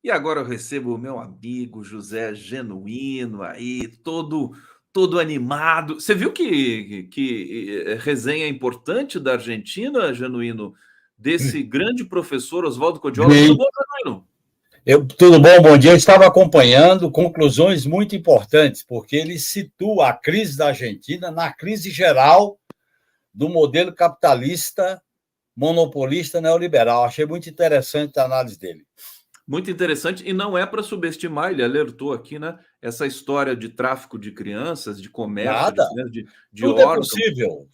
E agora eu recebo o meu amigo José Genuíno aí, todo animado. Você viu que resenha importante da Argentina, Genuíno, desse grande professor Oswaldo Codiola? Tudo Vi. bom, Genuíno? Tudo bom? Bom dia. Eu estava acompanhando conclusões muito importantes, porque ele situa a crise da Argentina na crise geral do modelo capitalista, monopolista, neoliberal. Achei muito interessante a análise dele. Muito interessante, e não é para subestimar, ele alertou aqui, né? Essa história de tráfico de crianças, de comércio de Nada. crianças, de órgãos.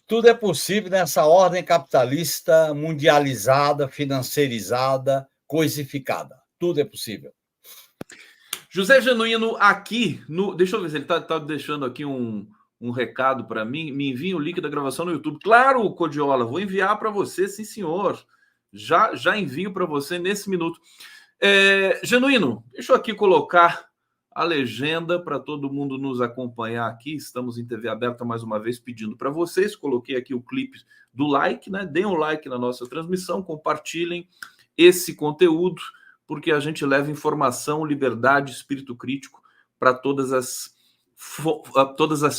Tudo é possível nessa ordem capitalista mundializada, financeirizada, coisificada. Tudo é possível. José Genuíno, aqui, deixa eu ver se ele tá deixando aqui um recado para mim. Me envie o link da gravação no YouTube. Claro, Codiola, vou enviar para você, sim, senhor. Já envio para você nesse minuto. Genuíno, deixa eu aqui colocar a legenda para todo mundo nos acompanhar aqui. Estamos em TV aberta mais uma vez, pedindo para vocês. Coloquei aqui o clipe do like, né? Deem um like na nossa transmissão, compartilhem esse conteúdo, porque a gente leva informação, liberdade, espírito crítico para todas as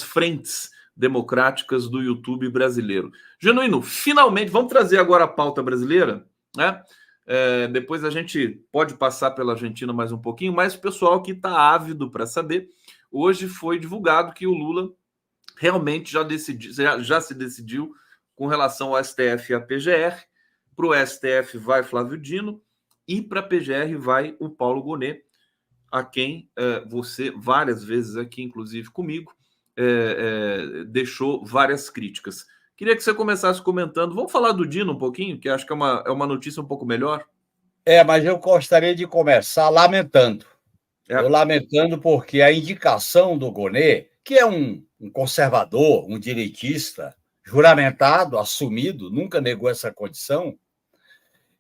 frentes democráticas do YouTube brasileiro. Genuíno, finalmente, vamos trazer agora a pauta brasileira, né? Depois a gente pode passar pela Argentina mais um pouquinho, mas o pessoal que está ávido para saber, hoje foi divulgado que o Lula realmente já se decidiu com relação ao STF e à PGR. Para o STF vai Flávio Dino e para a PGR vai o Paulo Gonet, a quem você várias vezes aqui, inclusive comigo, deixou várias críticas. Queria que você começasse comentando. Vamos falar do Dino um pouquinho, que acho que é uma notícia um pouco melhor. Mas eu gostaria de começar lamentando. Eu lamentando porque a indicação do Gonet, que é um conservador, um direitista, juramentado, assumido, nunca negou essa condição,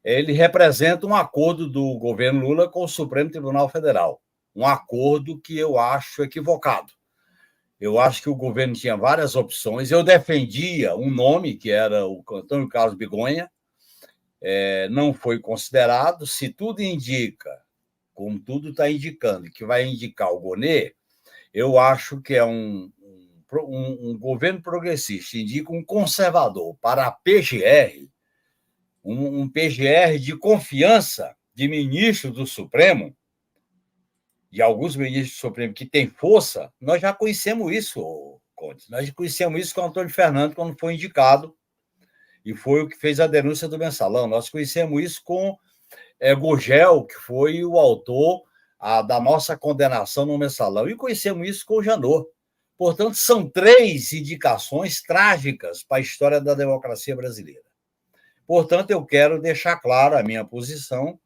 ele representa um acordo do governo Lula com o Supremo Tribunal Federal. Um acordo que eu acho equivocado. Eu acho que o governo tinha várias opções. Eu defendia um nome, que era o Antônio Carlos Bigonha, não foi considerado. Se tudo indica, como tudo está indicando, que vai indicar o Gonet, eu acho que é um governo progressista, indica um conservador para a PGR, um PGR de confiança de ministro do Supremo, de alguns ministros do Supremo que têm força. Nós já conhecemos isso, Conte. Nós conhecemos isso com o Antônio Fernando, quando foi indicado, e foi o que fez a denúncia do Mensalão. Nós conhecemos isso com Gurgel, que foi o autor da nossa condenação no Mensalão, e conhecemos isso com o Janot. Portanto, são 3 indicações trágicas para a história da democracia brasileira. Portanto, eu quero deixar clara a minha posição,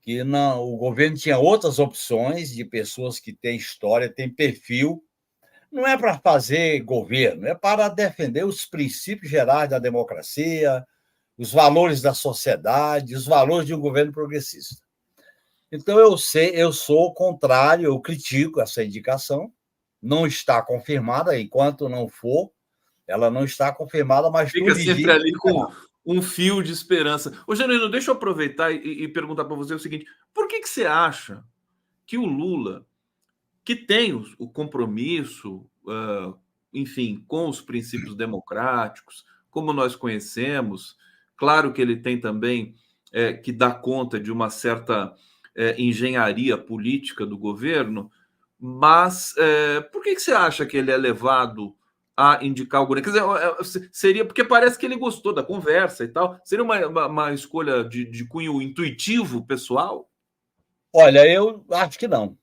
que o governo tinha outras opções de pessoas que têm história, têm perfil. Não é para fazer governo, é para defender os princípios gerais da democracia, os valores da sociedade, os valores de um governo progressista. Então, eu sou contrário, eu critico essa indicação, não está confirmada, enquanto não for, ela não está confirmada, mas Fica tudo sempre indica. ali com um fio de esperança. Ô, Genuíno, deixa eu aproveitar e perguntar para você o seguinte: por que você acha que o Lula, que tem o compromisso, enfim, com os princípios democráticos, como nós conhecemos, claro que ele tem também que dar conta de uma certa engenharia política do governo, mas por que você acha que ele é levado a indicar o Gonet? Quer dizer, seria porque parece que ele gostou da conversa e tal. Seria uma escolha de cunho intuitivo, pessoal? Olha, eu acho que não.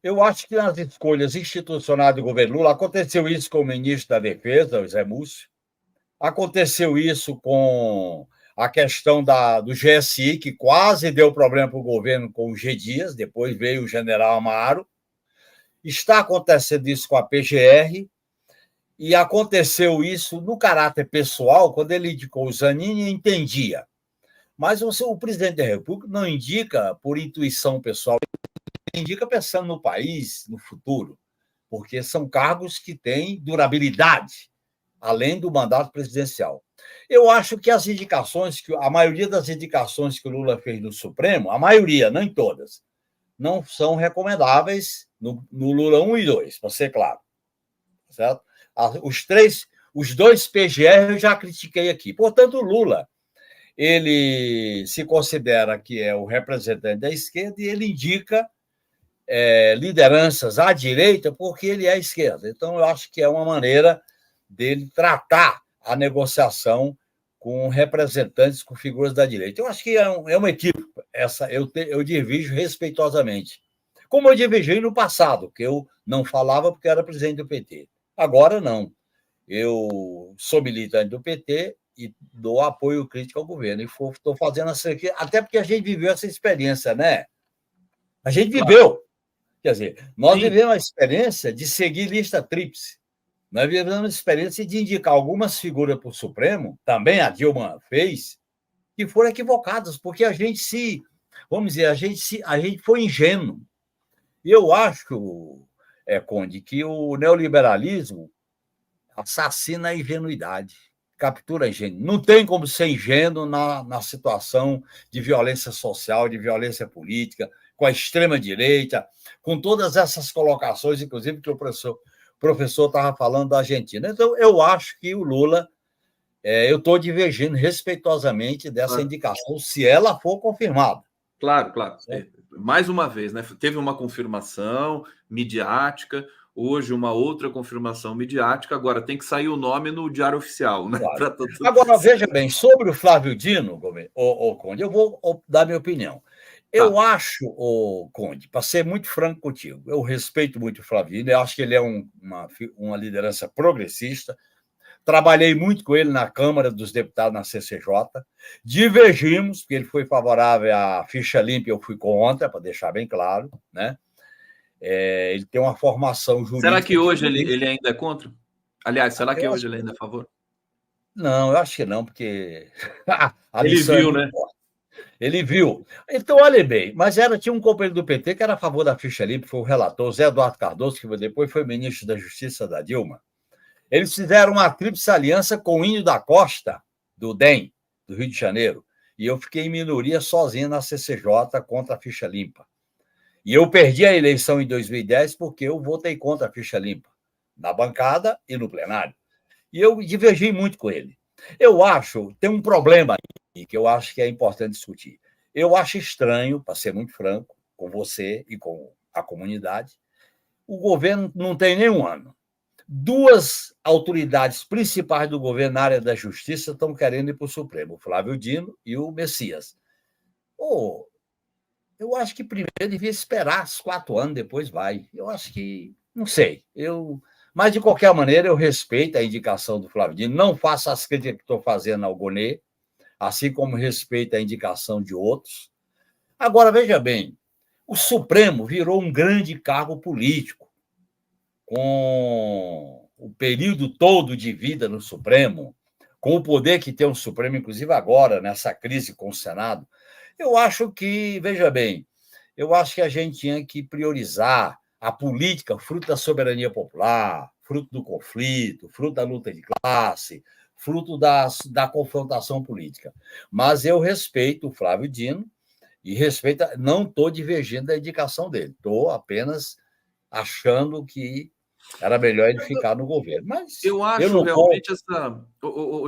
Eu acho que nas escolhas institucionais do governo Lula, aconteceu isso com o ministro da Defesa, o Zé Múcio, aconteceu isso com a questão do GSI, que quase deu problema para o governo com o G. Dias, depois veio o general Amaro. Está acontecendo isso com a PGR, e aconteceu isso no caráter pessoal, quando ele indicou o Zanin, entendia. Mas o presidente da República não indica por intuição pessoal, ele indica pensando no país, no futuro, porque são cargos que têm durabilidade, além do mandato presidencial. Eu acho que as indicações, a maioria das indicações que o Lula fez no Supremo, a maioria, não em todas, não são recomendáveis no Lula 1 e 2, para ser claro. Certo? Os dois PGR eu já critiquei aqui. Portanto, o Lula, ele se considera que é o representante da esquerda e ele indica lideranças à direita porque ele é à esquerda. Então, eu acho que é uma maneira dele tratar a negociação com representantes, com figuras da direita. Eu acho que é um equívoco. Eu divido respeitosamente. Como eu dividi no passado, que eu não falava porque era presidente do PT. Agora, não. Eu sou militante do PT e dou apoio crítico ao governo. E estou fazendo essa aqui, até porque a gente viveu essa experiência, né? A gente viveu. Quer dizer, nós vivemos a experiência de seguir lista tríplice. Nós vivemos a experiência de indicar algumas figuras para o Supremo, também a Dilma fez, que foram equivocadas, porque a gente a gente foi ingênuo. E eu acho, Conde, que o neoliberalismo assassina a ingenuidade, captura a ingênuo. Não tem como ser ingênuo na situação de violência social, de violência política, com a extrema-direita, com todas essas colocações, inclusive, que o professor estava falando da Argentina. Então, eu acho que o Lula, eu estou divergindo respeitosamente dessa indicação, se ela for confirmada. Claro. Mais uma vez, né? Teve uma confirmação midiática, hoje uma outra confirmação midiática, agora tem que sair o nome no Diário Oficial, né? Claro. Agora, veja bem, sobre o Flávio Dino, Conde, eu vou dar minha opinião. Eu acho, Conde, para ser muito franco contigo, eu respeito muito o Flávio Dino, eu acho que ele é uma liderança progressista. Trabalhei muito com ele na Câmara dos Deputados, na CCJ. Divergimos, porque ele foi favorável à ficha limpa e eu fui contra, para deixar bem claro, né? Ele tem uma formação jurídica. Será que hoje ele ainda é contra? Aliás, será que hoje ele ainda é a favor? Não, eu acho que não, porque ele viu, né? Ele viu. Então, olha bem, mas tinha um companheiro do PT que era a favor da ficha limpa, foi o relator, Zé Eduardo Cardoso, que depois foi ministro da Justiça da Dilma. Eles fizeram uma tríplice aliança com o Índio da Costa, do DEM, do Rio de Janeiro, e eu fiquei em minoria sozinho na CCJ contra a ficha limpa. E eu perdi a eleição em 2010 porque eu votei contra a ficha limpa, na bancada e no plenário. E eu divergi muito com ele. Eu acho, tem um problema aí que eu acho que é importante discutir. Eu acho estranho, para ser muito franco, com você e com a comunidade, o governo não tem nem um ano. Duas autoridades principais do governo na área da justiça estão querendo ir para o Supremo, o Flávio Dino e o Messias. Eu acho que primeiro devia esperar os 4 anos, depois vai. Eu acho que, não sei, mas de qualquer maneira eu respeito a indicação do Flávio Dino, não faço as críticas que estou fazendo ao Gonê, assim como respeito a indicação de outros. Agora, veja bem, o Supremo virou um grande cargo político, com o período todo de vida no Supremo, com o poder que tem o Supremo, inclusive agora, nessa crise com o Senado. Eu acho que, veja bem, eu acho que a gente tinha que priorizar a política, fruto da soberania popular, fruto do conflito, fruto da luta de classe, fruto da confrontação política. Mas eu respeito o Flávio Dino e não estou divergindo da indicação dele, estou apenas achando que era melhor ele ficar no governo. Mas eu acho realmente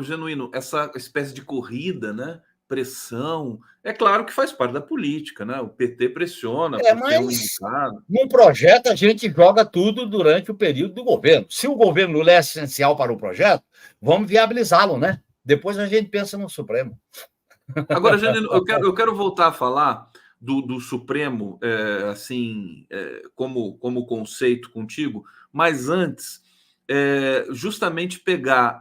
Genuíno, essa espécie de corrida, né? Pressão, é claro que faz parte da política, né? O PT pressiona por ter um indicado. Num projeto, a gente joga tudo durante o período do governo. Se o governo Lula é essencial para o projeto, vamos viabilizá-lo, né? Depois a gente pensa no Supremo. Agora, Genuíno, eu quero voltar a falar do Supremo, como conceito contigo, mas antes, justamente pegar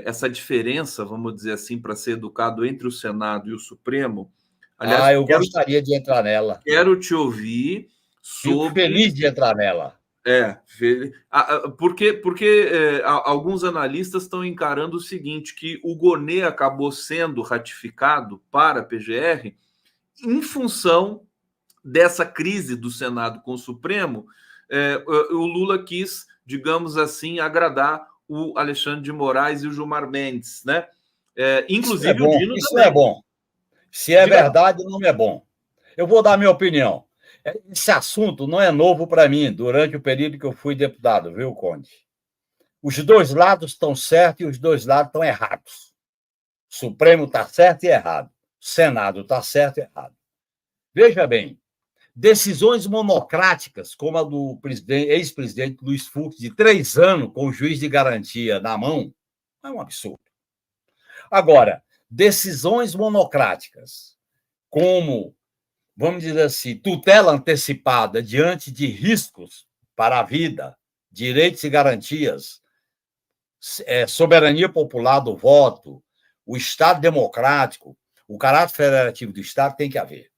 essa diferença, vamos dizer assim, para ser educado, entre o Senado e o Supremo. Aliás, eu gostaria de entrar nela. Quero te ouvir sobre... Fico feliz de entrar nela. Porque alguns analistas estão encarando o seguinte, que o Gonê acabou sendo ratificado para a PGR em função dessa crise do Senado com o Supremo. O Lula quis, digamos assim, agradar o Alexandre de Moraes e o Gilmar Mendes, né? Inclusive o Dino isso também. É bom. Se é verdade, não é bom. Eu vou dar a minha opinião. Esse assunto não é novo para mim, durante o período que eu fui deputado, viu, Conde? Os dois lados estão certos e os dois lados estão errados. O Supremo está certo e errado. O Senado está certo e errado. Veja bem, decisões monocráticas, como a do ex-presidente Luiz Fux, de 3 anos, com o juiz de garantia na mão, é um absurdo. Agora, decisões monocráticas, como, vamos dizer assim, tutela antecipada diante de riscos para a vida, direitos e garantias, soberania popular do voto, o Estado democrático, o caráter federativo do Estado tem que haver.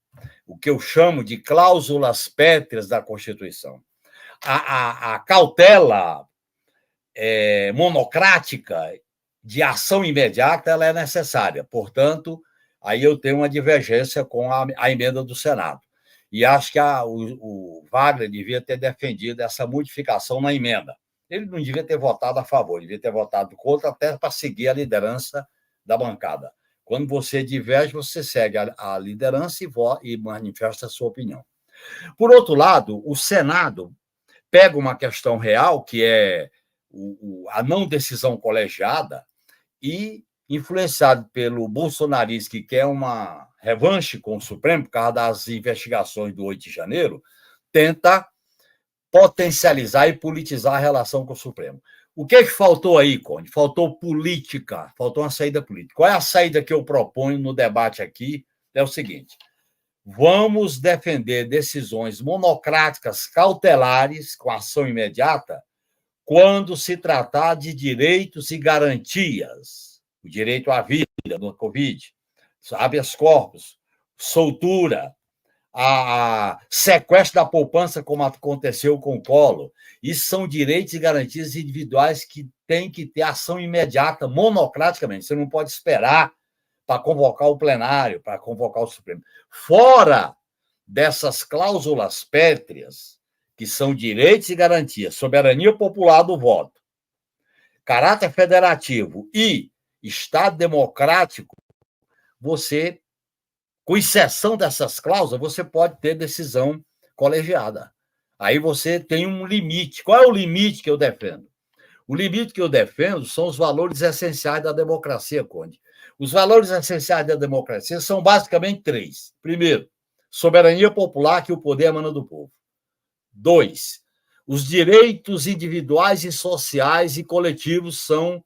O que eu chamo de cláusulas pétreas da Constituição. A cautela monocrática de ação imediata ela é necessária. Portanto, aí eu tenho uma divergência com a emenda do Senado. E acho que o Wagner devia ter defendido essa modificação na emenda. Ele não devia ter votado a favor, devia ter votado contra, até para seguir a liderança da bancada. Quando você diverge, você segue a liderança e manifesta a sua opinião. Por outro lado, o Senado pega uma questão real, que é a não decisão colegiada, e, influenciado pelo bolsonarismo, que quer uma revanche com o Supremo, por causa das investigações do 8 de janeiro, tenta potencializar e politizar a relação com o Supremo. O que faltou aí, Conde? Faltou política, faltou uma saída política. Qual é a saída que eu proponho no debate aqui? É o seguinte: vamos defender decisões monocráticas cautelares com ação imediata quando se tratar de direitos e garantias. O direito à vida no Covid, habeas corpus, soltura, a sequestro da poupança, como aconteceu com o Collor. Isso são direitos e garantias individuais que têm que ter ação imediata, monocraticamente. Você não pode esperar para convocar o plenário, para convocar o Supremo. Fora dessas cláusulas pétreas, que são direitos e garantias, soberania popular do voto, caráter federativo e Estado democrático, você, com exceção dessas cláusulas, você pode ter decisão colegiada. Aí você tem um limite. Qual é o limite que eu defendo? O limite que eu defendo são os valores essenciais da democracia, Conde. Os valores essenciais da democracia são basicamente 3. Primeiro, soberania popular, que o poder emana do povo. 2, os direitos individuais e sociais e coletivos são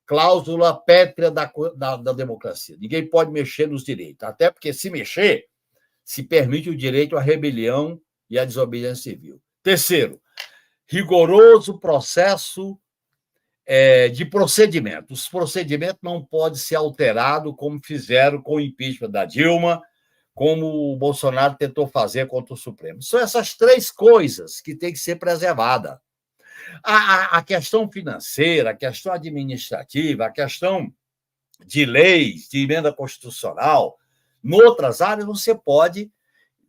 cláusula pétrea da democracia. Ninguém pode mexer nos direitos, até porque, se mexer, se permite o direito à rebelião e à desobediência civil. Terceiro, rigoroso processo de procedimento. Os procedimentos não podem ser alterados como fizeram com o impeachment da Dilma, como o Bolsonaro tentou fazer contra o Supremo. São essas 3 coisas que têm que ser preservadas. A questão financeira, a questão administrativa, a questão de leis, de emenda constitucional, em outras áreas você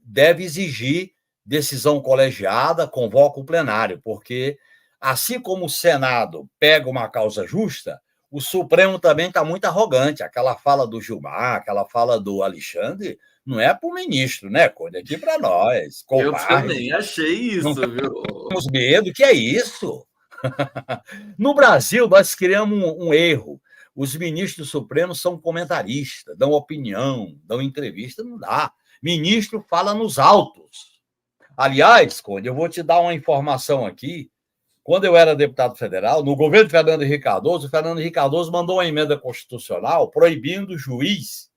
deve exigir decisão colegiada, convoca o plenário, porque assim como o Senado pega uma causa justa, o Supremo também está muito arrogante. Aquela fala do Gilmar, aquela fala do Alexandre, não é para o ministro, né, Conde? Aqui para nós. Covarde. Eu Covarde. também achei isso, não viu? Temos medo, que é isso? No Brasil, nós criamos um erro. Os ministros do Supremo são comentaristas, dão opinião, dão entrevista, não dá. Ministro fala nos autos. Aliás, Conde, eu vou te dar uma informação aqui. Quando eu era deputado federal, no governo de Fernando Henrique Cardoso, o Fernando Henrique Cardoso mandou uma emenda constitucional proibindo o juiz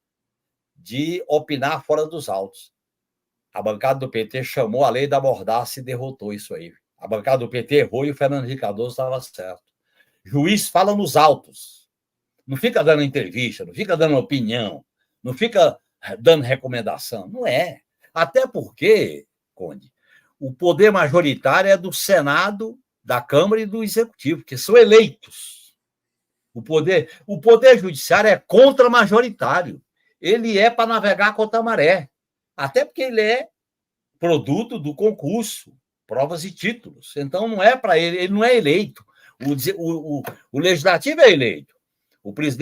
de opinar fora dos autos. A bancada do PT chamou a lei da mordaça e derrotou isso aí. A bancada do PT errou e o Fernando Henrique Cardoso estava certo. Juiz fala nos autos. Não fica dando entrevista, não fica dando opinião, não fica dando recomendação. Não é. Até porque, Conde, o poder majoritário é do Senado, da Câmara e do Executivo, que são eleitos. O poder judiciário é contra-majoritário. Ele é para navegar contra a maré. Até porque ele é produto do concurso, provas e títulos. Então, não é para ele não é eleito. O legislativo é eleito.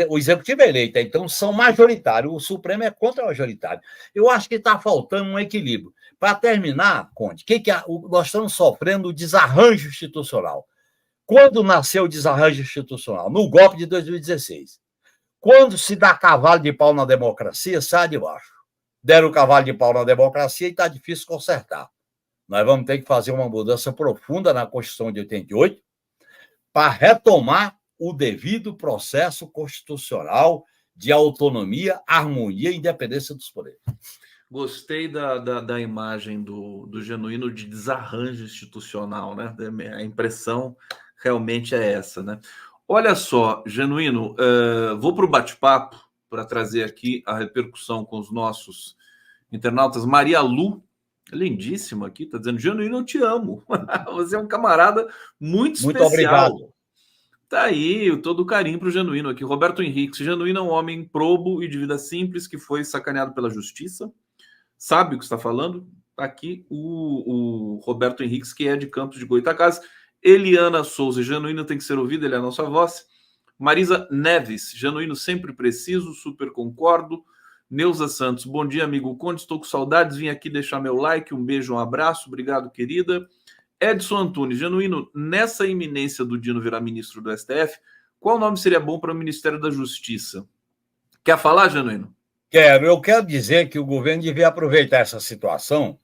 O executivo é eleito, então são majoritários, o Supremo é contra-majoritário. Eu acho que está faltando um equilíbrio. Para terminar, Conde, nós estamos sofrendo o desarranjo institucional. Quando nasceu o desarranjo institucional? No golpe de 2016. Quando se dá cavalo de pau na democracia, sai de baixo. Deram o cavalo de pau na democracia e está difícil consertar. Nós vamos ter que fazer uma mudança profunda na Constituição de 88 para retomar o devido processo constitucional de autonomia, harmonia e independência dos poderes. Gostei da imagem do Genuíno de desarranjo institucional, né? A impressão realmente é essa, né? Olha só, Genuíno, vou para o bate-papo para trazer aqui a repercussão com os nossos internautas. Maria Lu, lindíssima aqui, está dizendo: Genuíno, eu te amo. Você é um camarada muito especial. Muito obrigado. Tá aí, todo o carinho para o Genuíno aqui. Roberto Henrique: Genuíno é um homem probo e de vida simples que foi sacaneado pela justiça. Sabe o que está falando? Tá aqui o Roberto Henrique, que é de Campos de Goytacazes. Eliana Souza: Genuíno tem que ser ouvido, ele é a nossa voz. Marisa Neves: Genuíno sempre preciso, super concordo. Neuza Santos: bom dia, amigo Conde, estou com saudades, vim aqui deixar meu like, um beijo, um abraço, obrigado, querida. Edson Antunes: Genuíno, nessa iminência do Dino virar ministro do STF, qual nome seria bom para o Ministério da Justiça? Quer falar, Genuíno? Eu quero dizer que o governo devia aproveitar essa situação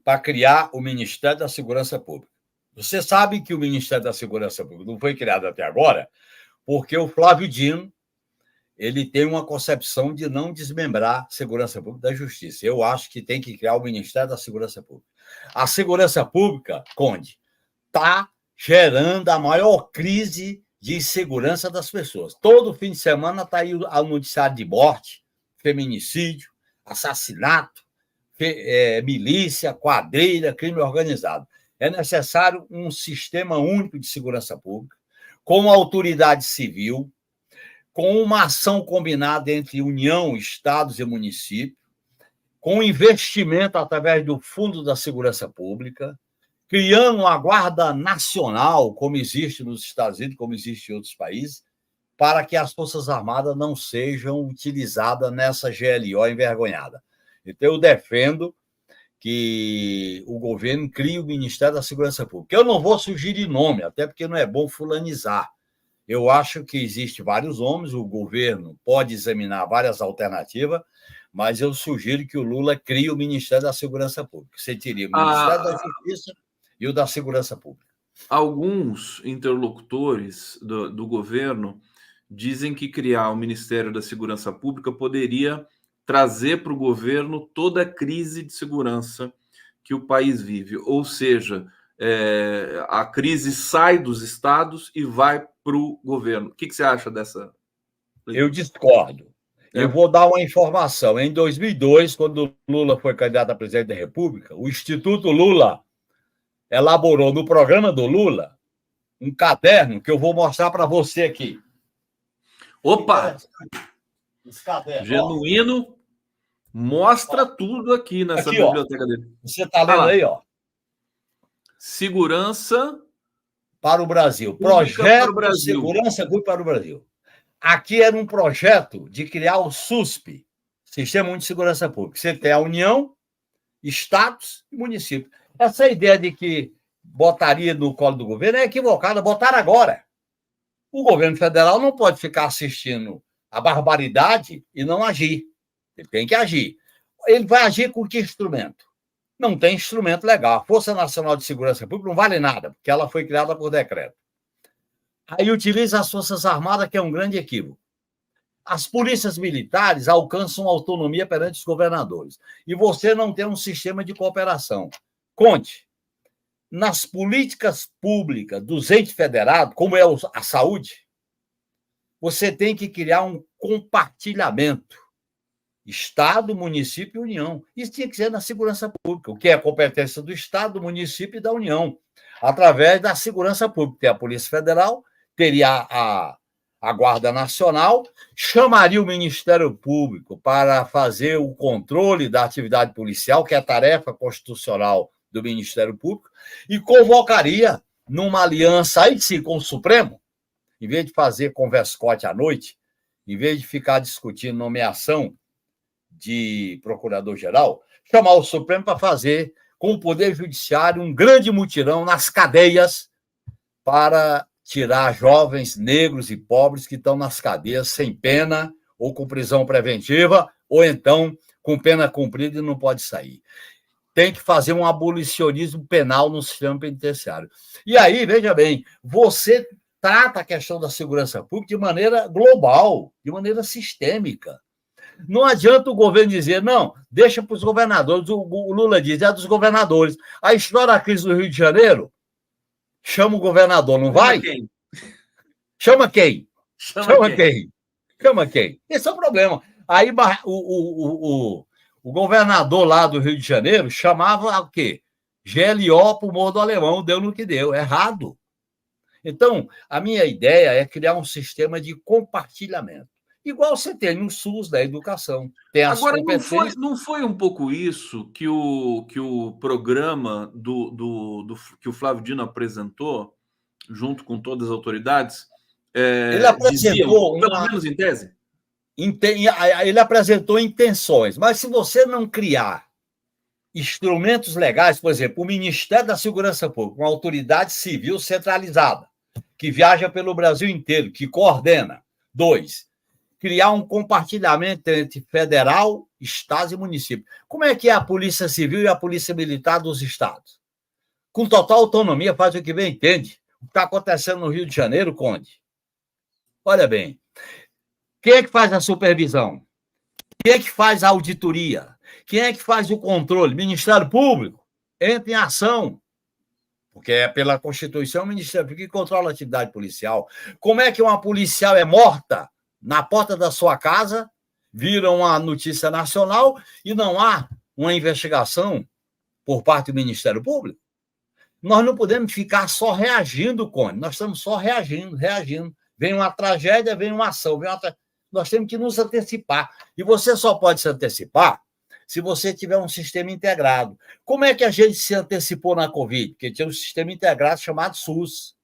para criar o Ministério da Segurança Pública. Você sabe que o Ministério da Segurança Pública não foi criado até agora porque o Flávio Dino ele tem uma concepção de não desmembrar a segurança pública da justiça. Eu acho que tem que criar o Ministério da Segurança Pública. A segurança pública, Conde, está gerando a maior crise de insegurança das pessoas. Todo fim de semana está aí o noticiário de morte, feminicídio, assassinato, milícia, quadrilha, crime organizado. É necessário um sistema único de segurança pública, com uma autoridade civil, com uma ação combinada entre União, estados e municípios, com investimento através do Fundo da Segurança Pública, criando uma Guarda Nacional, como existe nos Estados Unidos, como existe em outros países, para que as Forças Armadas não sejam utilizadas nessa GLO envergonhada. Então, eu defendo que o governo crie o Ministério da Segurança Pública. Eu não vou sugerir nome, até porque não é bom fulanizar. Eu acho que existem vários nomes, o governo pode examinar várias alternativas, mas eu sugiro que o Lula crie o Ministério da Segurança Pública. Você teria o Ministério da Justiça e o da Segurança Pública. Alguns interlocutores do governo dizem que criar o Ministério da Segurança Pública poderia trazer para o governo toda a crise de segurança que o país vive. Ou seja, a crise sai dos estados e vai para o governo. O que você acha dessa? Eu discordo. Eu vou dar uma informação. Em 2002, quando Lula foi candidato a presidente da República, o Instituto Lula elaborou no programa do Lula um caderno que eu vou mostrar para você aqui. Opa! Genuíno mostra tudo aqui nessa biblioteca dele. Você está lendo aí, ó. Segurança para o Brasil. Projeto de Segurança Pública para o Brasil. Aqui era um projeto de criar o SUSP, Sistema Único de Segurança Pública. Você tem a União, estados e municípios. Essa ideia de que botaria no colo do governo é equivocada. Botaram agora. O governo federal não pode ficar assistindo a barbaridade e não agir. Ele tem que agir. Ele vai agir com que instrumento? Não tem instrumento legal. A Força Nacional de Segurança Pública não vale nada, porque ela foi criada por decreto. Aí utiliza as Forças Armadas, que é um grande equívoco. As polícias militares alcançam autonomia perante os governadores. E você não tem um sistema de cooperação. Conte, nas políticas públicas dos entes federados, como é a saúde, você tem que criar um compartilhamento. Estado, município e União. Isso tinha que ser na segurança pública, o que é a competência do Estado, do município e da União, através da segurança pública. Tem a Polícia Federal, teria a Guarda Nacional, chamaria o Ministério Público para fazer o controle da atividade policial, que é a tarefa constitucional do Ministério Público, e convocaria numa aliança aí sim com o Supremo, em vez de fazer converscote à noite, em vez de ficar discutindo nomeação de procurador-geral, chamar o Supremo para fazer, com o Poder Judiciário, um grande mutirão nas cadeias para tirar jovens negros e pobres que estão nas cadeias sem pena, ou com prisão preventiva, ou então com pena cumprida e não pode sair. Tem que fazer um abolicionismo penal no sistema penitenciário. E aí, veja bem, você trata a questão da segurança pública de maneira global, de maneira sistêmica. Não adianta o governo dizer, não, deixa para os governadores. O Lula diz, é dos governadores. Aí estoura a crise do Rio de Janeiro, chama o governador, não vai? Quem? Chama quem? Chama quem? Chama quem? Esse é o problema. Aí o governador lá do Rio de Janeiro chamava o quê? GLO para o Morro do Alemão, deu no que deu. Errado. Então, a minha ideia é criar um sistema de compartilhamento. Igual você tem no SUS da educação. Tem as Agora, competências... não foi um pouco isso que o programa que o Flávio Dino apresentou, junto com todas as autoridades, ele apresentou, pelo menos em tese? Ele apresentou intenções, mas se você não criar instrumentos legais, por exemplo, o Ministério da Segurança Pública, uma autoridade civil centralizada, que viaja pelo Brasil inteiro, que coordena. 2, criar um compartilhamento entre federal, estados e municípios. Como é que é a Polícia Civil e a Polícia Militar dos estados? Com total autonomia, faz o que bem entende. O que está acontecendo no Rio de Janeiro, Conde? Olha bem, quem é que faz a supervisão? Quem é que faz a auditoria? Quem é que faz o controle? Ministério Público entra em ação, porque é pela Constituição o Ministério Público que controla a atividade policial. Como é que uma policial é morta na porta da sua casa, vira uma notícia nacional e não há uma investigação por parte do Ministério Público? Nós não podemos ficar só reagindo, Cone. Nós estamos só reagindo. Vem uma tragédia, vem uma ação. Nós temos que nos antecipar. E você só pode se antecipar se você tiver um sistema integrado. Como é que a gente se antecipou na Covid? Porque tinha um sistema integrado chamado SUS,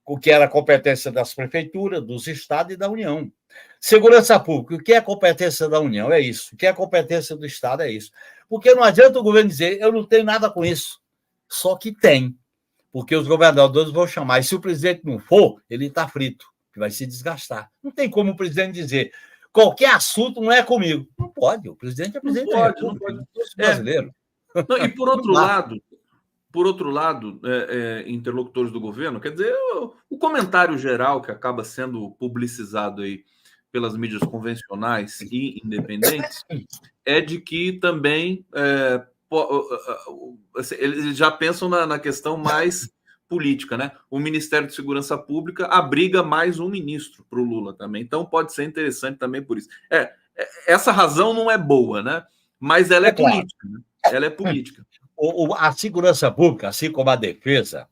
o que era competência das prefeituras, dos estados e da União. Segurança Pública, o que é competência da União? É isso. O que é competência do Estado? É isso. Porque não adianta o governo dizer, eu não tenho nada com isso. Só que tem. Porque os governadores vão chamar. E se o presidente não for, ele está frito, que vai se desgastar. Não tem como o presidente dizer, qualquer assunto não é comigo. Não pode. O presidente é presidente da República, não pode. Brasileiro. Não, e por outro lado, interlocutores do governo, quer dizer, o comentário geral que acaba sendo publicizado aí pelas mídias convencionais e independentes é de que também eles já pensam na questão mais política, né? O Ministério de Segurança Pública abriga mais um ministro para o Lula também, então pode ser interessante também por isso. Essa razão não é boa, né? Mas ela é política, né? Ela é política. A segurança pública, assim como a defesa,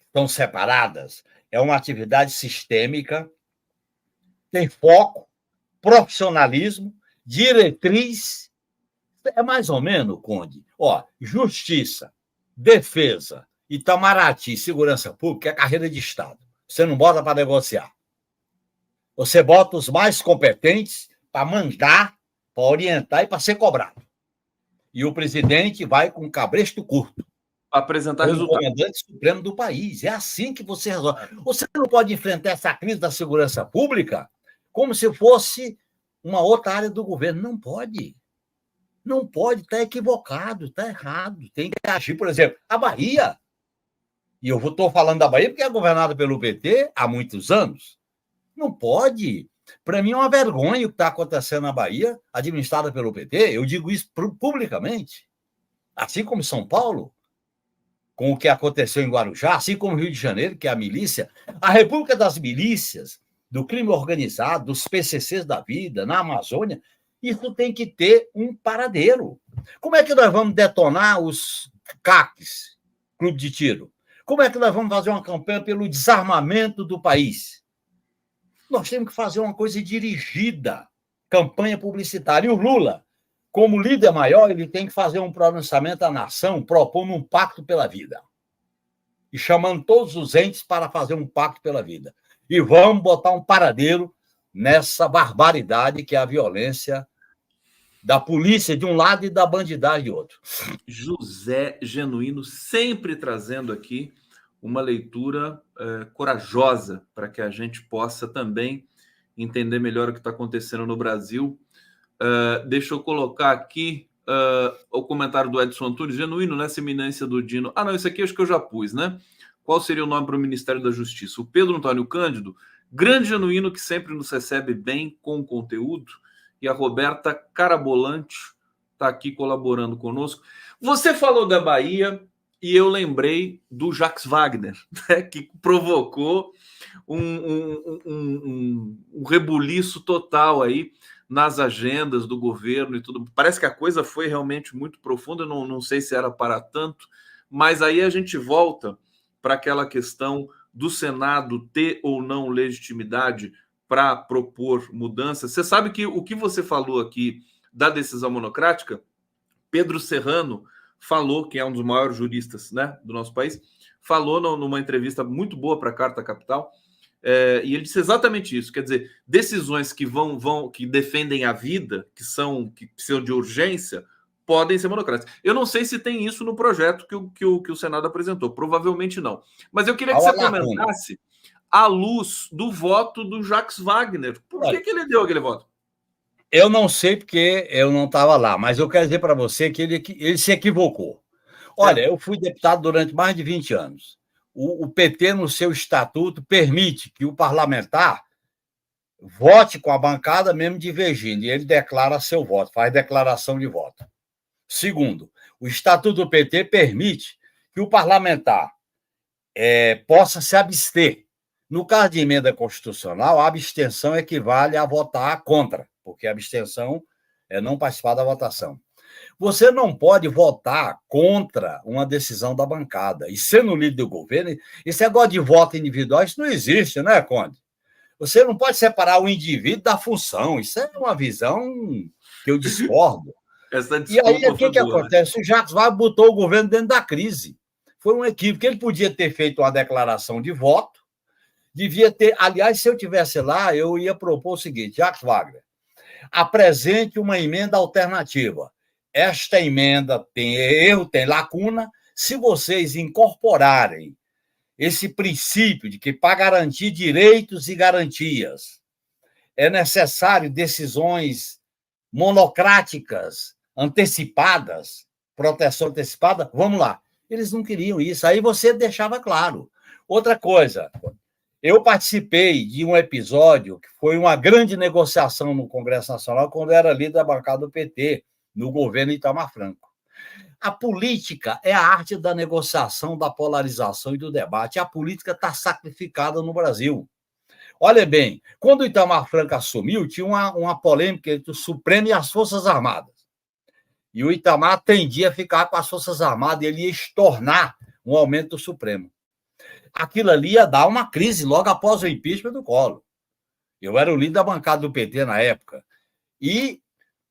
estão separadas, é uma atividade sistêmica, tem foco, profissionalismo, diretriz. É mais ou menos, Conde. Justiça, defesa, Itamaraty, segurança pública é carreira de Estado. Você não bota para negociar. Você bota os mais competentes para mandar, para orientar e para ser cobrado. E o presidente vai com cabresto curto. Apresentar resultado. O comandante supremo do país. É assim que você resolve. Você não pode enfrentar essa crise da segurança pública como se fosse uma outra área do governo. Não pode. Não pode. Está equivocado, está errado. Tem que agir, por exemplo, a Bahia. E eu estou falando da Bahia porque é governada pelo PT há muitos anos. Não pode. Para mim é uma vergonha o que está acontecendo na Bahia, administrada pelo PT. Eu digo isso publicamente. Assim como São Paulo, com o que aconteceu em Guarujá, assim como Rio de Janeiro, que é a milícia. A República das Milícias, do crime organizado, dos PCCs da vida, na Amazônia, isso tem que ter um paradeiro. Como é que nós vamos detonar os CACs, Clube de Tiro? Como é que nós vamos fazer uma campanha pelo desarmamento do país? Nós temos que fazer uma coisa dirigida, campanha publicitária. E o Lula, como líder maior, ele tem que fazer um pronunciamento à nação, propondo um pacto pela vida. E chamando todos os entes para fazer um pacto pela vida. E vamos botar um paradeiro nessa barbaridade que é a violência da polícia de um lado e da bandidagem de outro. José Genuíno sempre trazendo aqui uma leitura corajosa para que a gente possa também entender melhor o que está acontecendo no Brasil. Deixa eu colocar aqui o comentário do Edson Antunes. Genuíno nessa iminência do Dino. Ah, não, isso aqui acho que eu já pus, né? Qual seria o nome para o Ministério da Justiça? O Pedro Antônio Cândido, grande Genuíno que sempre nos recebe bem com conteúdo. E a Roberta Carabolante está aqui colaborando conosco. Você falou da Bahia e eu lembrei do Jacques Wagner, né, que provocou um rebuliço total aí nas agendas do governo e tudo. Parece que a coisa foi realmente muito profunda, não sei se era para tanto, mas aí a gente volta para aquela questão do Senado ter ou não legitimidade para propor mudanças. Você sabe que o que você falou aqui da decisão monocrática, Pedro Serrano falou, que é um dos maiores juristas, né, do nosso país, falou numa entrevista muito boa para a Carta Capital, e ele disse exatamente isso, quer dizer, decisões que que defendem a vida, que precisam de urgência, podem ser monocráticas. Eu não sei se tem isso no projeto que o Senado apresentou, provavelmente não. Mas eu queria que você comentasse à luz do voto do Jacques Wagner. Por que ele deu aquele voto? Eu não sei porque eu não estava lá, mas eu quero dizer para você que ele se equivocou. Olha, eu fui deputado durante mais de 20 anos. O PT, no seu estatuto, permite que o parlamentar vote com a bancada mesmo divergindo, e ele declara seu voto, faz declaração de voto. Segundo, o estatuto do PT permite que o parlamentar possa se abster. No caso de emenda constitucional, a abstenção equivale a votar contra, porque a abstenção é não participar da votação. Você não pode votar contra uma decisão da bancada. E sendo líder do governo, esse negócio de voto individual, isso não existe, né, Conde? Você não pode separar o indivíduo da função. Isso é uma visão que eu discordo. E aí, o que acontece? O Jacques Wagner botou o governo dentro da crise. Foi um equívoco. Ele podia ter feito uma declaração de voto, devia ter... Aliás, se eu estivesse lá, eu ia propor o seguinte, Jacques Wagner, apresente uma emenda alternativa. Esta emenda tem erro, tem lacuna. Se vocês incorporarem esse princípio de que, para garantir direitos e garantias, é necessário decisões monocráticas, antecipadas, proteção antecipada, vamos lá. Eles não queriam isso. Aí você deixava claro. Outra coisa, eu participei de um episódio que foi uma grande negociação no Congresso Nacional quando eu era líder da bancada do PT, no governo Itamar Franco. A política é a arte da negociação, da polarização e do debate. A política está sacrificada no Brasil. Olha bem, quando o Itamar Franco assumiu, tinha uma polêmica entre o Supremo e as Forças Armadas. E o Itamar tendia a ficar com as Forças Armadas e ele ia estornar um aumento do Supremo. Aquilo ali ia dar uma crise logo após o impeachment do Collor. Eu era o líder da bancada do PT na época. E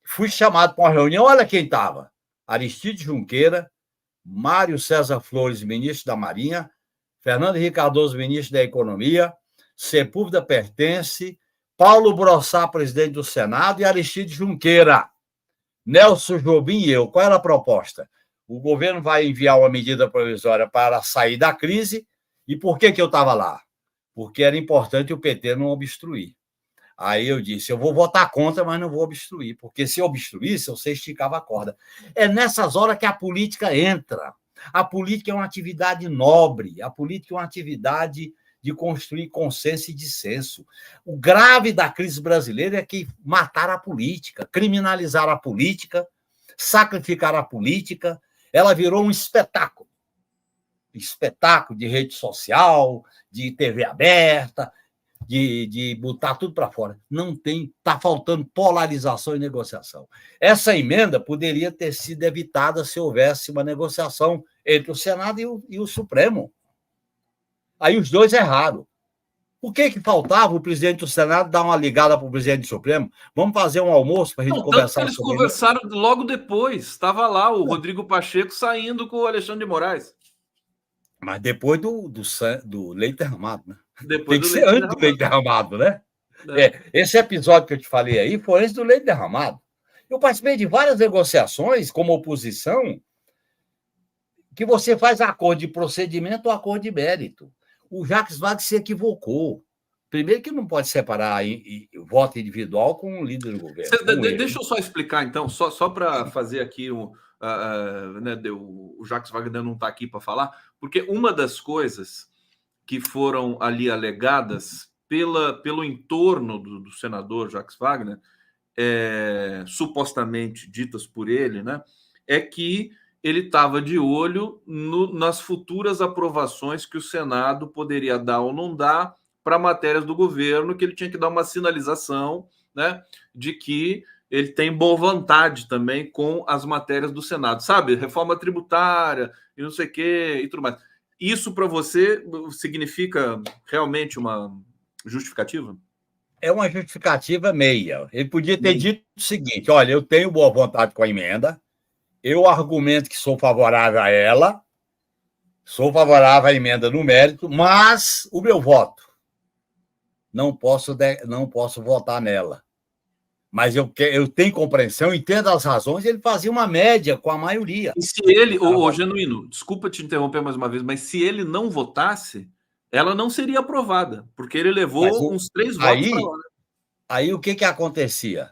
fui chamado para uma reunião, olha quem estava. Aristide Junqueira, Mário César Flores, ministro da Marinha, Fernando Henrique Cardoso, ministro da Economia, Sepúlveda Pertence, Paulo Brossá, presidente do Senado, e Aristide Junqueira, Nelson Jobim e eu. Qual era a proposta? O governo vai enviar uma medida provisória para sair da crise. E por que eu estava lá? Porque era importante o PT não obstruir. Aí eu disse, eu vou votar contra, mas não vou obstruir, porque se eu obstruísse, você esticava a corda. É nessas horas que a política entra. A política é uma atividade nobre, a política é uma atividade de construir consenso e dissenso. O grave da crise brasileira é que mataram a política, criminalizaram a política, sacrificaram a política, ela virou um espetáculo. Espetáculo de rede social, de TV aberta, de botar tudo para fora. Não tem, está faltando polarização e negociação. Essa emenda poderia ter sido evitada se houvesse uma negociação entre o Senado e o Supremo. Aí os dois erraram. O que faltava? O presidente do Senado dar uma ligada para o presidente do Supremo? Vamos fazer um almoço para a gente conversar sobre isso. Eles conversaram logo depois. Estava lá o Rodrigo Pacheco saindo com o Alexandre de Moraes. Mas depois do leite derramado, né? Depois tem que ser antes do leite derramado, né? Esse episódio que eu te falei aí foi antes do leite derramado. Eu participei de várias negociações como oposição que você faz acordo de procedimento ou acordo de mérito. O Jacques Wagner se equivocou. Primeiro que não pode separar voto individual com o líder do governo. Deixa eu só explicar, então, só para fazer aqui né, o Jacques Wagner não está aqui para falar, porque uma das coisas que foram ali alegadas pelo entorno do senador Jacques Wagner, supostamente ditas por ele, né, é que ele estava de olho nas futuras aprovações que o Senado poderia dar ou não dar para matérias do governo, que ele tinha que dar uma sinalização, né, de que ele tem boa vontade também com as matérias do Senado, sabe? Reforma tributária e não sei o quê e tudo mais. Isso para você significa realmente uma justificativa? É uma justificativa meia. Ele podia ter dito o seguinte: olha, eu tenho boa vontade com a emenda, eu argumento que sou favorável a ela, sou favorável à emenda no mérito, mas o meu voto não posso votar nela. Mas eu tenho compreensão, entendo as razões, ele fazia uma média com a maioria. E se ele, o Genuíno, desculpa te interromper mais uma vez, mas se ele não votasse, ela não seria aprovada, porque ele levou uns 3 votos para lá. Aí o que acontecia?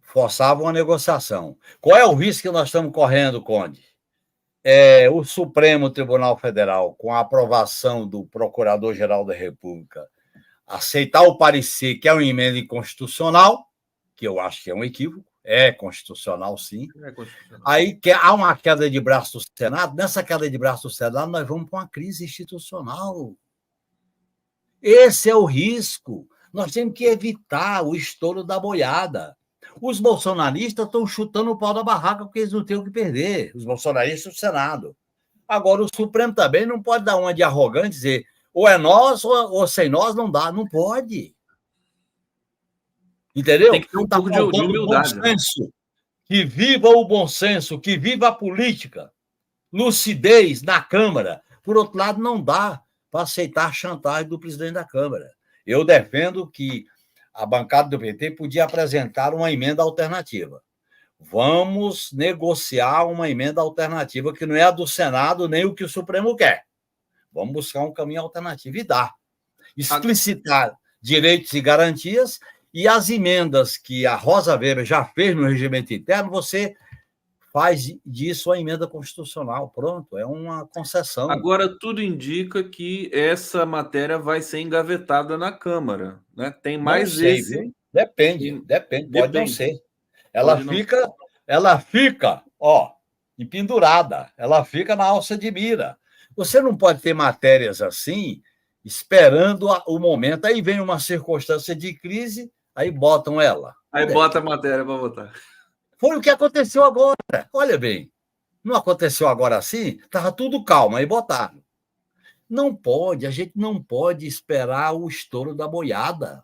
Forçava uma negociação. Qual é o risco que nós estamos correndo, Conde? O Supremo Tribunal Federal, com a aprovação do Procurador-Geral da República, aceitar o parecer que é uma emenda inconstitucional, que eu acho que é um equívoco, é constitucional, sim. Aí há uma queda de braço do Senado. Nessa queda de braço do Senado, nós vamos para uma crise institucional. Esse é o risco. Nós temos que evitar o estouro da boiada. Os bolsonaristas estão chutando o pau da barraca porque eles não têm o que perder, os bolsonaristas do Senado. Agora, o Supremo também não pode dar uma de arrogante e dizer ou é nós ou sem nós não dá. Não pode. Entendeu? Tem que ter um pouco de humildade. Bom senso. Que viva o bom senso, que viva a política. Lucidez na Câmara. Por outro lado, não dá para aceitar a chantagem do presidente da Câmara. Eu defendo que a bancada do PT podia apresentar uma emenda alternativa. Vamos negociar uma emenda alternativa que não é a do Senado nem o que o Supremo quer. Vamos buscar um caminho alternativo e dar. Explicitar direitos e garantias. E as emendas que a Rosa Weber já fez no regimento interno, você faz disso a emenda constitucional. Pronto, é uma concessão. Agora, tudo indica que essa matéria vai ser engavetada na Câmara. Né? Tem mais não sei, esse. Viu? Depende. Pode não ser. Ela fica, empendurada. Ela fica na alça de mira. Você não pode ter matérias assim, esperando o momento. Aí vem uma circunstância de crise, aí botam ela. Aí bota a matéria para votar. Foi o que aconteceu agora. Olha bem, não aconteceu agora assim? Estava tudo calmo, aí botaram. Não pode, a gente não pode esperar o estouro da boiada.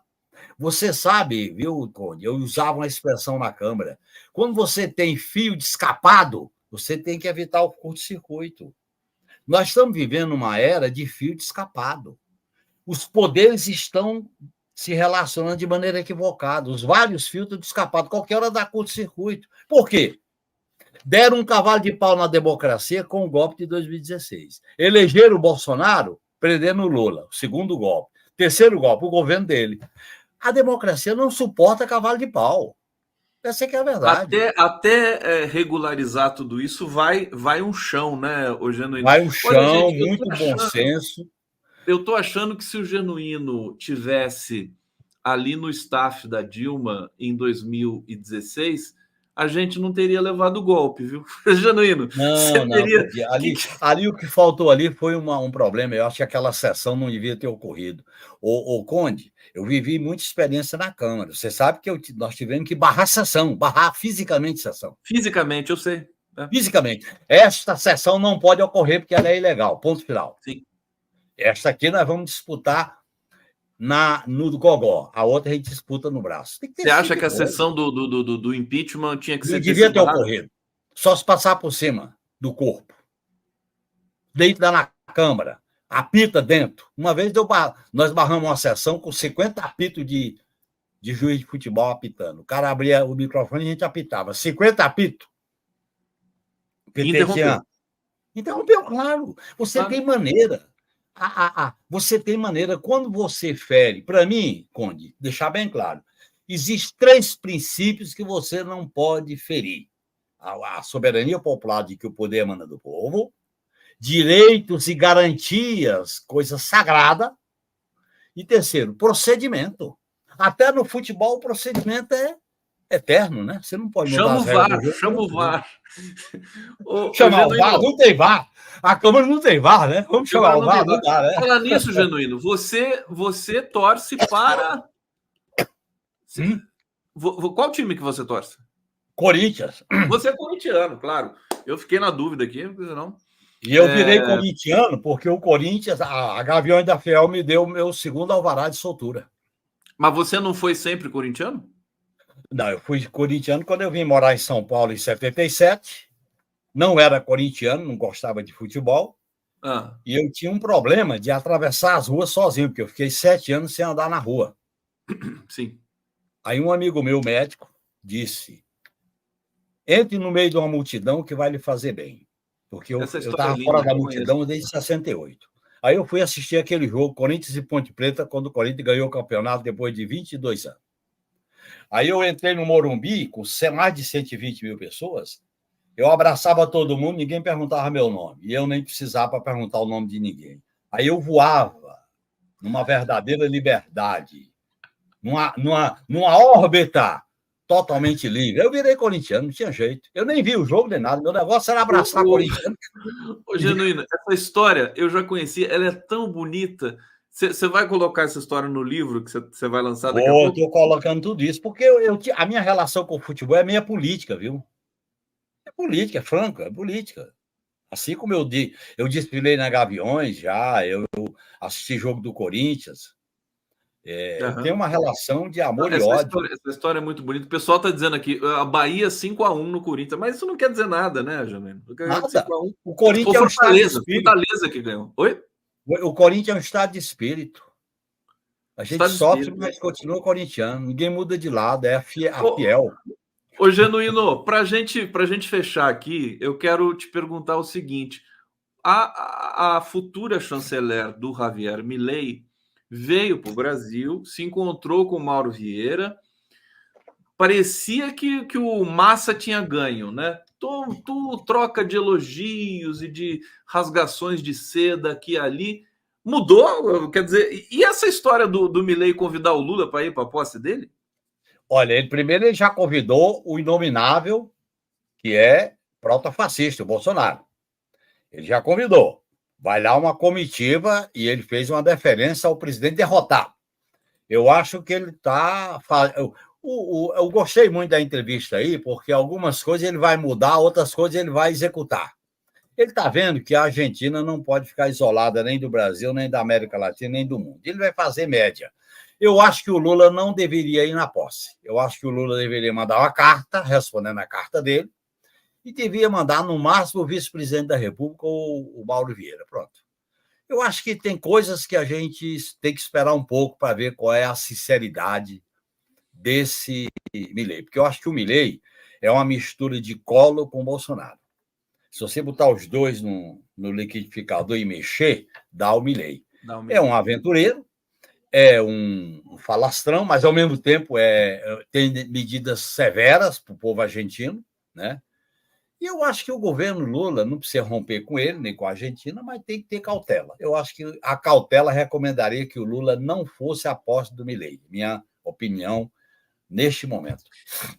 Você sabe, viu, Conde? Eu usava uma expressão na Câmara. Quando você tem fio de escapado, você tem que evitar o curto-circuito. Nós estamos vivendo uma era de fio de escapado. Os poderes estão se relacionando de maneira equivocada. Os vários filtros de escapado, qualquer hora dá curto-circuito. Por quê? Deram um cavalo de pau na democracia com o golpe de 2016. Elegeram o Bolsonaro, prendendo o Lula. O segundo golpe. Terceiro golpe, o governo dele. A democracia não suporta cavalo de pau. Essa é que é a verdade. Até regularizar tudo isso, vai um chão, né, o Genuíno? Vai um chão, gente, muito bom senso. Eu estou achando que se o Genuíno tivesse ali no staff da Dilma em 2016, a gente não teria levado o golpe, viu? Genuíno. Não, teria... ali o que faltou ali foi um problema. Eu acho que aquela sessão não devia ter ocorrido. O Conde, eu vivi muita experiência na Câmara. Você sabe que nós tivemos que barrar sessão, barrar fisicamente sessão. Fisicamente, eu sei. Fisicamente. Esta sessão não pode ocorrer porque ela é ilegal. Ponto final. Sim. Esta aqui nós vamos disputar no gogó. A outra a gente disputa no braço. Você acha que a sessão do impeachment tinha que ser... Não devia ter ocorrido. Só se passar por cima do corpo. Dentro da Câmara. Apita dentro. Uma vez nós barramos uma sessão com 50 apitos de de juiz de futebol apitando. O cara abria o microfone e a gente apitava. 50 apitos. O PT tinha... Interrompeu, claro. Você tem maneira. Você tem maneira. Quando você fere... Para mim, Conde, deixar bem claro, existem 3 princípios que você não pode ferir. A soberania popular, de que o poder emana do povo, direitos e garantias, coisa sagrada, e terceiro, procedimento. Até no futebol, o procedimento é eterno, né? Você não pode mudar as regras do jogo. Chama o VAR. Chamar o VAR? Não tem VAR. A Câmara não tem VAR, né? Vamos chamar o VAR? Não dá, né? Falar nisso, Genuíno, você torce para... Qual time que você torce? Corinthians. Você é corintiano, claro. Eu fiquei na dúvida aqui, não. E eu virei corintiano porque o Corinthians, a Gaviões da Fiel, me deu o meu segundo alvará de soltura. Mas você não foi sempre corintiano? Não, eu fui corintiano quando eu vim morar em São Paulo em 77. Não era corintiano, não gostava de futebol. E eu tinha um problema de atravessar as ruas sozinho, porque eu fiquei 7 anos sem andar na rua. Sim. Aí um amigo meu, médico, disse: entre no meio de uma multidão que vai lhe fazer bem. Porque eu estava fora da multidão desde 68. Aí eu fui assistir aquele jogo, Corinthians e Ponte Preta, quando o Corinthians ganhou o campeonato depois de 22 anos. Aí eu entrei no Morumbi, com mais de 120 mil pessoas, eu abraçava todo mundo, ninguém perguntava meu nome, e eu nem precisava perguntar o nome de ninguém. Aí eu voava numa verdadeira liberdade, numa órbita totalmente livre. Eu virei corintiano, não tinha jeito. Eu nem vi o jogo nem nada, meu negócio era abraçar corintiano. Ô, Genuíno, essa história eu já conhecia, ela é tão bonita. Você vai colocar essa história no livro que você vai lançar daqui a pouco? Estou colocando tudo isso, porque a minha relação com o futebol é meia política, viu? É política, é franco, é política. Assim como eu desfilei na Gaviões já, eu assisti jogo do Corinthians. Tem uma relação de amor e ódio. Essa história é muito bonita. O pessoal está dizendo aqui, a Bahia 5-1 no Corinthians, mas isso não quer dizer nada, né, Janine? Nada. O Corinthians é um estado de espírito. Fortaleza que ganhou. Oi? O Corinthians é um estado de espírito. A gente sofre, mas continua corintiano. Ninguém muda de lado, é a fiel. Ô, Genuíno, para gente fechar aqui, eu quero te perguntar o seguinte. A futura chanceler do Javier Milei veio para o Brasil, se encontrou com o Mauro Vieira, parecia que o Massa tinha ganho, né? Tu troca de elogios e de rasgações de seda aqui e ali, mudou? Quer dizer, e essa história do Milei convidar o Lula para ir para a posse dele? Olha, ele já convidou o inominável, que é protofascista, o Bolsonaro. Ele já convidou. Vai lá uma comitiva e ele fez uma deferência ao presidente derrotado. Eu acho que ele está... Eu gostei muito da entrevista aí, porque algumas coisas ele vai mudar, outras coisas ele vai executar. Ele está vendo que a Argentina não pode ficar isolada nem do Brasil, nem da América Latina, nem do mundo. Ele vai fazer média. Eu acho que o Lula não deveria ir na posse. Eu acho que o Lula deveria mandar uma carta, respondendo a carta dele, e devia mandar, no máximo, o vice-presidente da República, o Mauro Vieira. Pronto. Eu acho que tem coisas que a gente tem que esperar um pouco para ver qual é a sinceridade desse Milei. Porque eu acho que o Milei é uma mistura de Collor com Bolsonaro. Se você botar os dois no liquidificador e mexer, dá o Milei. É um aventureiro, é um falastrão, mas, ao mesmo tempo, tem medidas severas para o povo argentino, né? E eu acho que o governo Lula não precisa romper com ele, nem com a Argentina, mas tem que ter cautela. Eu acho que a cautela recomendaria que o Lula não fosse à posse do Milei. Minha opinião neste momento.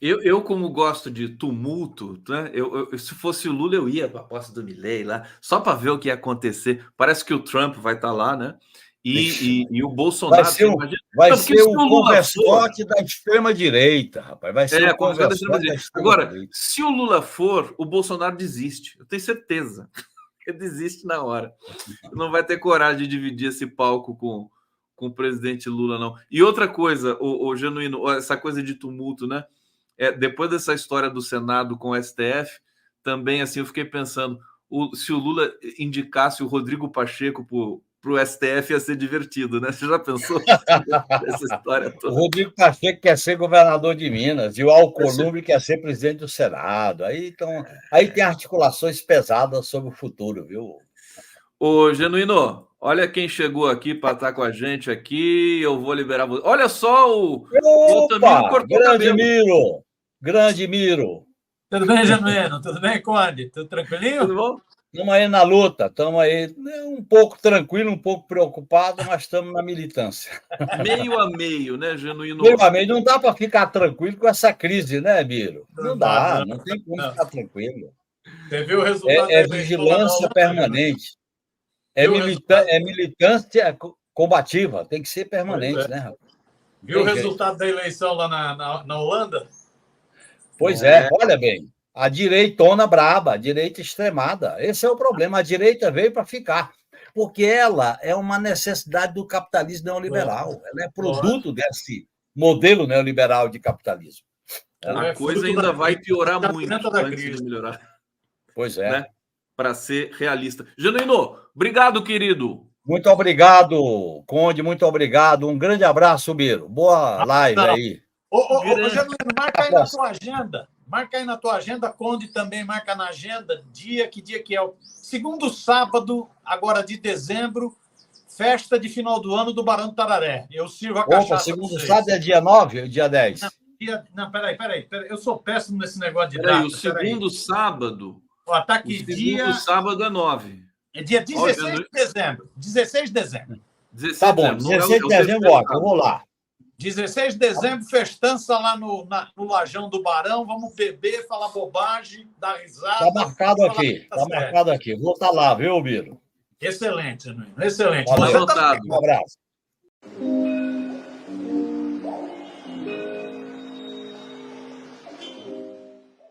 Eu como gosto de tumulto, né? Se fosse o Lula, eu ia para a posse do Milei lá, só para ver o que ia acontecer. Parece que o Trump vai estar lá, né? E o Bolsonaro... Vai ser o converscote da extrema-direita, rapaz. Vai ser o converscote da extrema-direita. Agora, se o Lula for, o Bolsonaro desiste. Eu tenho certeza. Ele desiste na hora. Não vai ter coragem de dividir esse palco com o presidente Lula, não. E outra coisa, o Genuíno, essa coisa de tumulto, né? Depois dessa história do Senado com o STF, também, assim, eu fiquei pensando, se o Lula indicasse o Rodrigo Pacheco o STF ia ser divertido, né? Você já pensou nessa história toda? O Rodrigo Pacheco quer ser governador de Minas e o Alcolumbre quer ser presidente do Senado. Aí tem articulações pesadas sobre o futuro, viu? Ô, Genuíno, olha quem chegou aqui para estar com a gente aqui. Eu vou liberar você. Olha só, o Altamiro cortou o cabelo. Miro! Grande Miro! Tudo bem, Genuíno? Tudo bem, Conde? Tudo tranquilinho? Tudo bom? Estamos aí na luta, estamos aí um pouco tranquilo, um pouco preocupado, mas estamos na militância. Meio a meio, né, Genuíno? Meio a meio, não dá para ficar tranquilo com essa crise, né, Miro? Não dá, não tem como ficar tranquilo. Você viu o resultado É vigilância permanente. É militância combativa, tem que ser permanente, né, rapaz? Viu o resultado da eleição lá na Holanda? Pois é, olha bem, a direitona braba, a direita extremada. Esse é o problema. A direita veio para ficar, porque ela é uma necessidade do capitalismo neoliberal. Ela é produto desse modelo neoliberal de capitalismo. A coisa ainda vai piorar muito antes de melhorar. Pois é. Né? Para ser realista. Genuíno, obrigado, querido. Muito obrigado, Conde, muito obrigado. Um grande abraço, Biro. Boa live aí. Ô, Genuíno, marca aí na tua agenda. Marca aí na tua agenda, Conde também marca na agenda. Que dia que é? O segundo sábado, agora de dezembro, festa de final do ano do Barão do Tararé. Eu sirvo a cachaça. Segundo sábado é dia 9 ou dia 10? Não, peraí. Eu sou péssimo nesse negócio de data. O segundo sábado... Ó, tá aqui, o segundo sábado é 9. É dia 16 de dezembro. 16 de dezembro. Tá bom, 16 de dezembro, eu vou lá. 16 de dezembro, festança lá no Lajão do Barão. Vamos beber, falar bobagem, dar risada. Tá marcado aqui. Vou estar lá, viu, Biro? Excelente, Genuíno. Excelente. Um abraço.